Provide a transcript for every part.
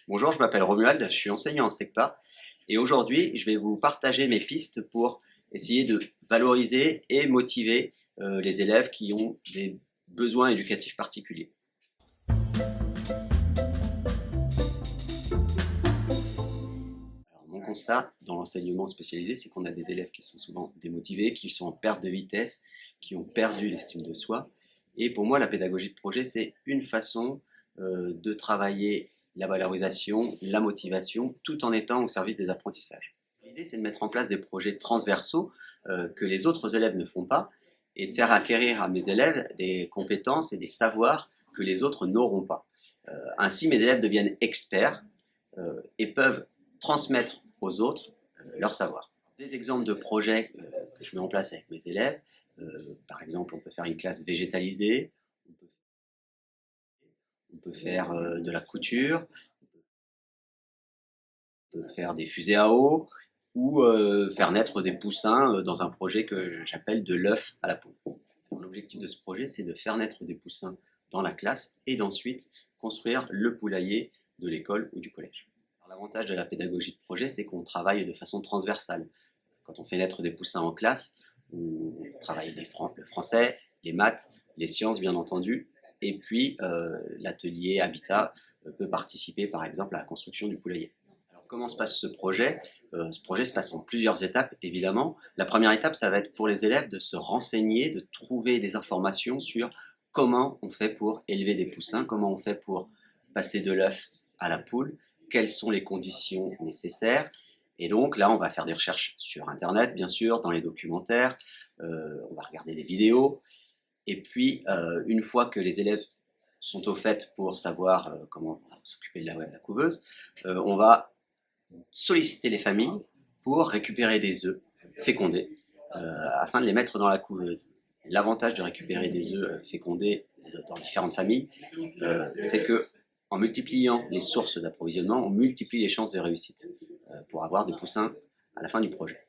Bonjour, je m'appelle Romuald, je suis enseignant en SECPA et aujourd'hui je vais vous partager mes pistes pour essayer de valoriser et motiver les élèves qui ont des besoins éducatifs particuliers. Alors, mon constat dans l'enseignement spécialisé, c'est qu'on a des élèves qui sont souvent démotivés, qui sont en perte de vitesse, qui ont perdu l'estime de soi. Et pour moi, la pédagogie de projet, c'est une façon de travailler la valorisation, la motivation, tout en étant au service des apprentissages. L'idée, c'est de mettre en place des projets transversaux que les autres élèves ne font pas et de faire acquérir à mes élèves des compétences et des savoirs que les autres n'auront pas. Ainsi, mes élèves deviennent experts et peuvent transmettre aux autres leur savoir. Des exemples de projets que je mets en place avec mes élèves, par exemple, on peut faire une classe végétalisée, on peut faire de la couture, on peut faire des fusées à eau ou faire naître des poussins dans un projet que j'appelle de l'œuf à la poule. L'objectif de ce projet, c'est de faire naître des poussins dans la classe et d'ensuite construire le poulailler de l'école ou du collège. L'avantage de la pédagogie de projet, c'est qu'on travaille de façon transversale. Quand on fait naître des poussins en classe, on travaille le français, les maths, les sciences bien entendu, et puis l'atelier Habitat peut participer par exemple à la construction du poulailler. Alors comment se passe ce projet? Ce projet se passe en plusieurs étapes évidemment. La première étape, ça va être pour les élèves de se renseigner, de trouver des informations sur comment on fait pour élever des poussins, comment on fait pour passer de l'œuf à la poule, quelles sont les conditions nécessaires. Et donc là, on va faire des recherches sur Internet, bien sûr, dans les documentaires, on va regarder des vidéos, et puis une fois que les élèves sont au fait pour savoir comment s'occuper de la couveuse, on va solliciter les familles pour récupérer des œufs fécondés afin de les mettre dans la couveuse. L'avantage de récupérer des œufs fécondés dans différentes familles, c'est que en multipliant les sources d'approvisionnement, on multiplie les chances de réussite pour avoir des poussins à la fin du projet.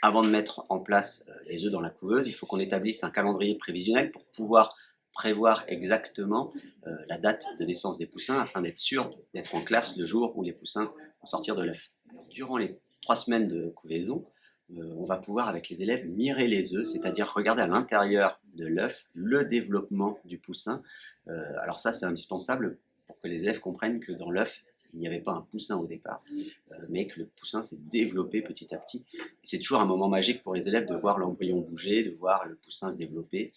Avant de mettre en place les œufs dans la couveuse, il faut qu'on établisse un calendrier prévisionnel pour pouvoir prévoir exactement la date de naissance des poussins afin d'être sûr d'être en classe le jour où les poussins vont sortir de l'œuf. Durant les 3 semaines de couvaison, on va pouvoir avec les élèves mirer les œufs, c'est-à-dire regarder à l'intérieur de l'œuf le développement du poussin. Alors ça, c'est indispensable pour que les élèves comprennent que dans l'œuf, il n'y avait pas un poussin au départ, mais que le poussin s'est développé petit à petit. Et c'est toujours un moment magique pour les élèves de voir l'embryon bouger, de voir le poussin se développer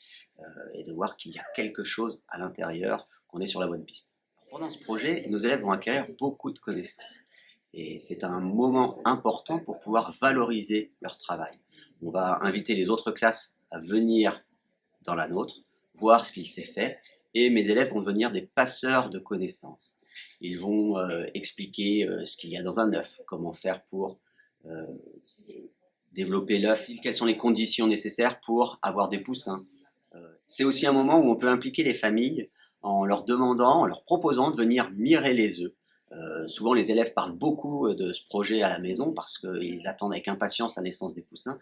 et de voir qu'il y a quelque chose à l'intérieur, qu'on est sur la bonne piste. Pendant ce projet, nos élèves vont acquérir beaucoup de connaissances. Et c'est un moment important pour pouvoir valoriser leur travail. On va inviter les autres classes à venir dans la nôtre, voir ce qu'il s'est fait, et mes élèves vont devenir des passeurs de connaissances. Ils vont expliquer ce qu'il y a dans un œuf, comment faire pour développer l'œuf, quelles sont les conditions nécessaires pour avoir des poussins. C'est aussi un moment où on peut impliquer les familles en leur demandant, en leur proposant de venir mirer les œufs. Souvent les élèves parlent beaucoup de ce projet à la maison parce qu'ils attendent avec impatience la naissance des poussins.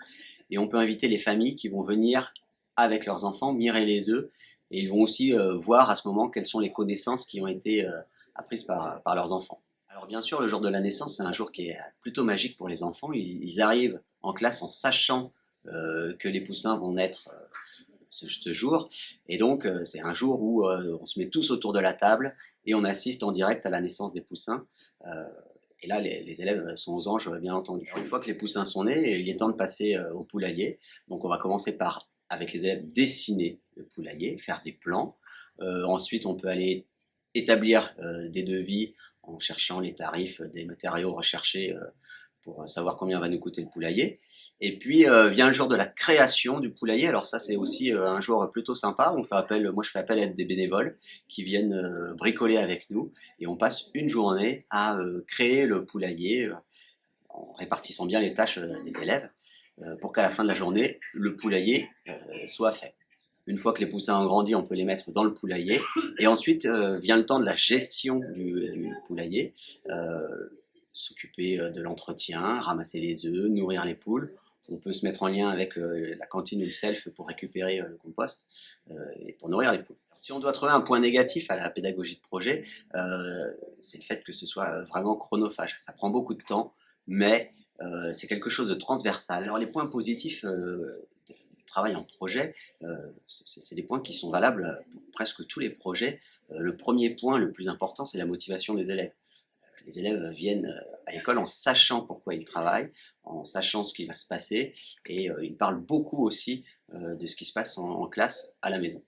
Et on peut inviter les familles qui vont venir avec leurs enfants mirer les œufs. Et ils vont aussi voir à ce moment quelles sont les connaissances qui ont été apprises par leurs enfants. Alors bien sûr, le jour de la naissance, c'est un jour qui est plutôt magique pour les enfants. Ils arrivent en classe en sachant que les poussins vont naître ce jour. Et donc, c'est un jour où on se met tous autour de la table et on assiste en direct à la naissance des poussins. Et là, les élèves sont aux anges, bien entendu. Une fois que les poussins sont nés, il est temps de passer au poulailler. Donc, on va commencer par, avec les élèves, dessiner le poulailler, faire des plans. Ensuite, on peut aller établir des devis en cherchant les tarifs des matériaux recherchés pour savoir combien va nous coûter le poulailler. Et puis vient le jour de la création du poulailler. Alors ça, c'est aussi un jour plutôt sympa. Moi je fais appel à des bénévoles qui viennent bricoler avec nous et on passe une journée à créer le poulailler en répartissant bien les tâches des élèves pour qu'à la fin de la journée, le poulailler soit fait. Une fois que les poussins ont grandi, on peut les mettre dans le poulailler. Et ensuite vient le temps de la gestion du poulailler. S'occuper de l'entretien, ramasser les œufs, nourrir les poules. On peut se mettre en lien avec la cantine ou le self pour récupérer le compost et pour nourrir les poules. Si on doit trouver un point négatif à la pédagogie de projet, c'est le fait que ce soit vraiment chronophage. Ça prend beaucoup de temps, mais c'est quelque chose de transversal. Alors les points positifs du travail en projet, c'est des points qui sont valables pour presque tous les projets. Le premier point, le plus important, c'est la motivation des élèves. Les élèves viennent à l'école en sachant pourquoi ils travaillent, en sachant ce qui va se passer, et ils parlent beaucoup aussi de ce qui se passe en classe à la maison.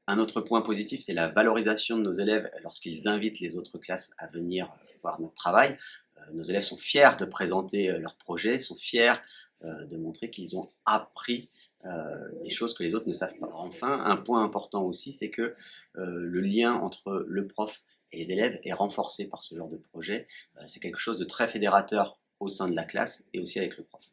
Un autre point positif, c'est la valorisation de nos élèves lorsqu'ils invitent les autres classes à venir voir notre travail. Nos élèves sont fiers de présenter leurs projets, sont fiers de montrer qu'ils ont appris des choses que les autres ne savent pas. Enfin, un point important aussi, c'est que le lien entre le prof et les élèves est renforcé par ce genre de projet. C'est quelque chose de très fédérateur au sein de la classe et aussi avec le prof.